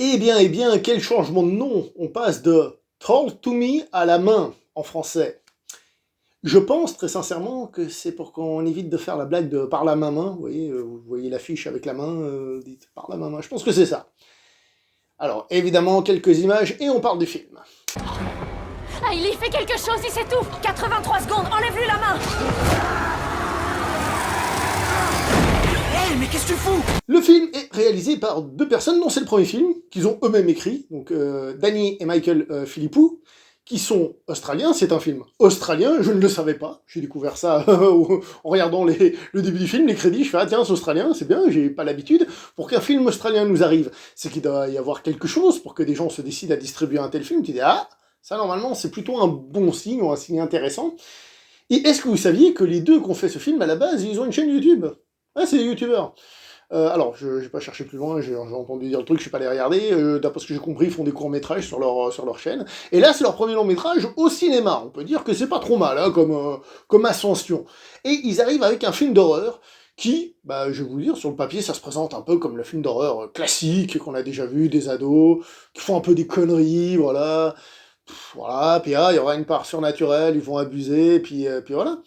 Eh bien, quel changement de nom! On passe de Talk to me à la main en français. Je pense très sincèrement que c'est pour qu'on évite de faire la blague de par la main, vous voyez l'affiche avec la main, dites par la main, je pense que c'est ça. Alors, évidemment, quelques images et on parle du film. Ah, il y fait quelque chose, il s'étouffe. 83 secondes, enlève-lui la main. Hey, mais qu'est-ce que tu fous? Le film est réalisé par deux personnes dont c'est le premier film, qu'ils ont eux-mêmes écrit, donc Danny et Michael Philippou, qui sont australiens. C'est un film australien, je ne le savais pas, j'ai découvert ça en regardant le début du film, les crédits, je fais « Ah tiens, c'est australien, c'est bien, j'ai pas l'habitude ». Pour qu'un film australien nous arrive, c'est qu'il doit y avoir quelque chose pour que des gens se décident à distribuer un tel film, tu dis « Ah, ça normalement c'est plutôt un bon signe, ou un signe intéressant ». Et est-ce que vous saviez que les deux qui ont fait ce film, à la base, ils ont une chaîne YouTube? Ah, c'est des youtubeurs. Alors, je n'ai pas cherché plus loin, j'ai entendu dire le truc, je suis pas allé regarder, d'après ce que j'ai compris, ils font des courts-métrages sur leur chaîne, et là, c'est leur premier long-métrage au cinéma, on peut dire que c'est pas trop mal, hein, comme ascension. Et ils arrivent avec un film d'horreur, qui, je vais vous dire, sur le papier, ça se présente un peu comme le film d'horreur classique, qu'on a déjà vu, des ados, qui font un peu des conneries, voilà, puis il y aura une part surnaturelle, ils vont abuser, puis voilà.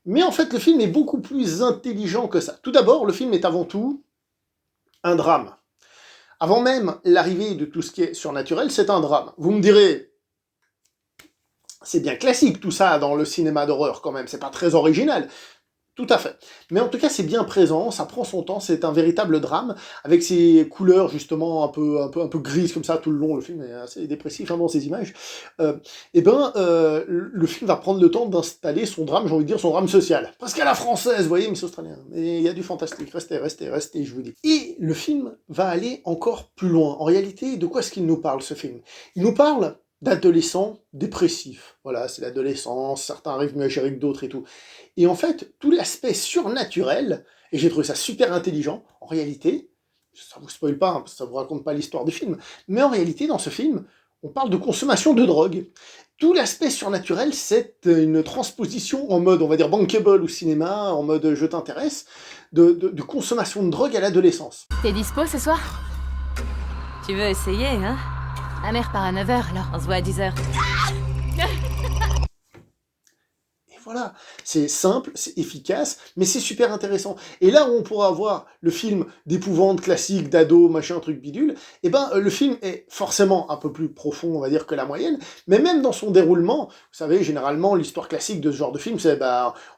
Mais en fait, le film est beaucoup plus intelligent que ça. Tout d'abord, le film est avant tout un drame. Avant même l'arrivée de tout ce qui est surnaturel, c'est un drame. Vous me direz, c'est bien classique tout ça dans le cinéma d'horreur quand même, c'est pas très original. Tout à fait. Mais en tout cas, c'est bien présent, ça prend son temps, c'est un véritable drame, avec ses couleurs justement un peu grises comme ça tout le long, le film est assez dépressif dans ses images. Le film va prendre le temps d'installer son drame, j'ai envie de dire son drame social. Presque à la française, vous voyez, mais c'est australien. Mais il y a du fantastique, restez, je vous dis. Et le film va aller encore plus loin. En réalité, de quoi est-ce qu'il nous parle, ce film? Il nous parle d'adolescents dépressifs. Voilà, c'est l'adolescence, certains arrivent mieux à gérer que d'autres et tout. Et en fait, tout l'aspect surnaturel, et j'ai trouvé ça super intelligent, en réalité, ça vous spoil pas, hein, parce que ça vous raconte pas l'histoire du film, mais en réalité, dans ce film, on parle de consommation de drogue. Tout l'aspect surnaturel, c'est une transposition en mode, on va dire, bankable au cinéma, en mode je t'intéresse, de consommation de drogue à l'adolescence. T'es dispo ce soir? Tu veux essayer, hein? Ma mère part à 9h, alors on se voit à 10h. Voilà, c'est simple, c'est efficace, mais c'est super intéressant. Et là où on pourra avoir le film d'épouvante classique, d'ado, machin, truc bidule, le film est forcément un peu plus profond, on va dire, que la moyenne, mais même dans son déroulement, vous savez, généralement, l'histoire classique de ce genre de film, c'est,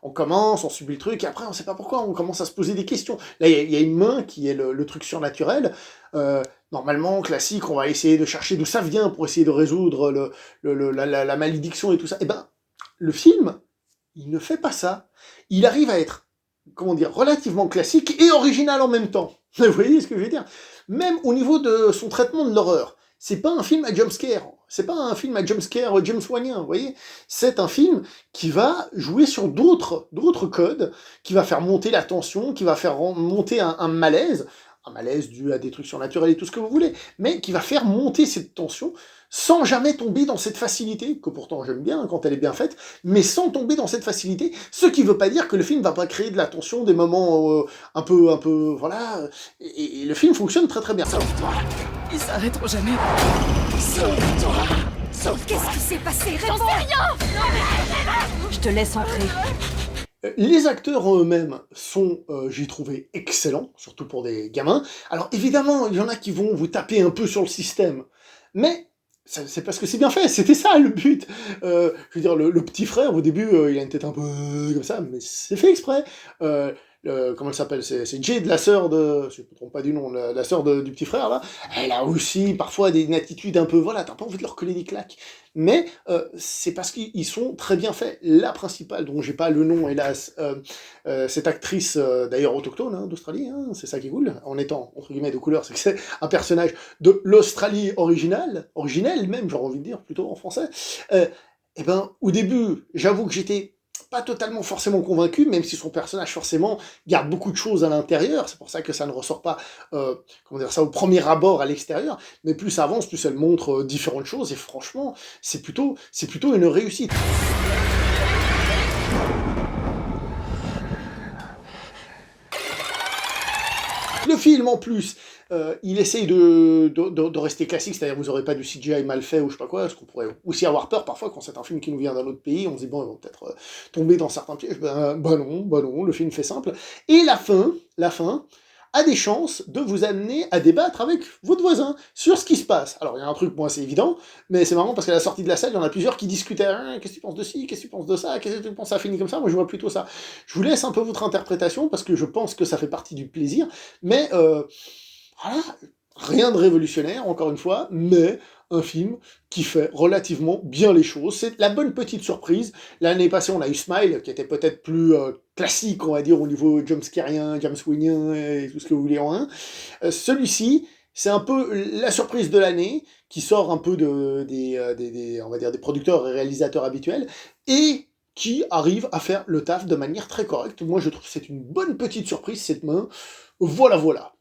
on commence, on subit le truc, et après, on sait pas pourquoi, on commence à se poser des questions. Là, il y a une main qui est le truc surnaturel, normalement, classique, on va essayer de chercher d'où ça vient pour essayer de résoudre la malédiction et tout ça. Le film, il ne fait pas ça. Il arrive à être, comment dire, relativement classique et original en même temps. Vous voyez ce que je veux dire? Même au niveau de son traitement de l'horreur. C'est pas un film à jumpscare. C'est pas un film à jumpscare James Wanien, vous voyez? C'est un film qui va jouer sur d'autres codes, qui va faire monter la tension, qui va faire monter un malaise dû à des trucs surnaturels et tout ce que vous voulez, mais qui va faire monter cette tension sans jamais tomber dans cette facilité, que pourtant j'aime bien quand elle est bien faite, mais sans tomber dans cette facilité, ce qui veut pas dire que le film va pas créer de la tension, des moments un peu, voilà, et le film fonctionne très très bien. Sauve-toi! Ils s'arrêteront jamais! Sauve-toi! Qu'est-ce qui s'est passé? J'en sais rien! Je te laisse entrer. Les acteurs en eux-mêmes sont, j'ai trouvé, excellents, surtout pour des gamins. Alors évidemment, il y en a qui vont vous taper un peu sur le système, mais c'est parce que c'est bien fait, c'était ça le but. Je veux dire, le petit frère, au début, il a une tête un peu comme ça, mais c'est fait exprès. Comment elle s'appelle? C'est Jade, la sœur de... Je ne me trompe pas du nom, la sœur du petit frère, là. Elle a aussi, parfois, une attitude un peu... Voilà, t'as pas envie de leur coller des claques. Mais c'est parce qu'ils sont très bien faits. La principale, dont j'ai pas le nom, hélas, cette actrice, d'ailleurs autochtone, hein, d'Australie, hein, c'est ça qui est cool, en étant, entre guillemets, de couleur, c'est que c'est un personnage de l'Australie originelle même, j'aurais envie de dire, plutôt en français. Au début, j'avoue que j'étais pas totalement forcément convaincu, même si son personnage forcément garde beaucoup de choses à l'intérieur, c'est pour ça que ça ne ressort pas, comment dire ça, au premier abord à l'extérieur, mais plus ça avance, plus elle montre différentes choses, et franchement, c'est plutôt une réussite. Le film film en plus, il essaye de rester classique, c'est-à-dire vous n'aurez pas du CGI mal fait ou je sais pas quoi, parce qu'on pourrait aussi avoir peur parfois quand c'est un film qui nous vient d'un autre pays, on se dit bon, ils vont peut-être tomber dans certains pièges, bah non, le film fait simple. Et la fin, a des chances de vous amener à débattre avec votre voisin sur ce qui se passe. Alors, il y a un truc, moi, c'est évident, mais c'est marrant parce qu'à la sortie de la salle, il y en a plusieurs qui discutaient qu'est-ce que tu penses de ci, qu'est-ce que tu penses de ça, qu'est-ce que tu penses ça finit comme ça, moi je vois plutôt ça. Je vous laisse un peu votre interprétation parce que je pense que ça fait partie du plaisir, mais voilà, rien de révolutionnaire, encore une fois, mais un film qui fait relativement bien les choses. C'est la bonne petite surprise. L'année passée, on a eu Smile, qui était peut-être plus classique, on va dire, au niveau jumpscarien, James Winien et tout ce que vous voulez en un. Celui-ci, c'est un peu la surprise de l'année, qui sort un peu on va dire, des producteurs et réalisateurs habituels, et qui arrive à faire le taf de manière très correcte. Moi, je trouve que c'est une bonne petite surprise, cette main. Voilà.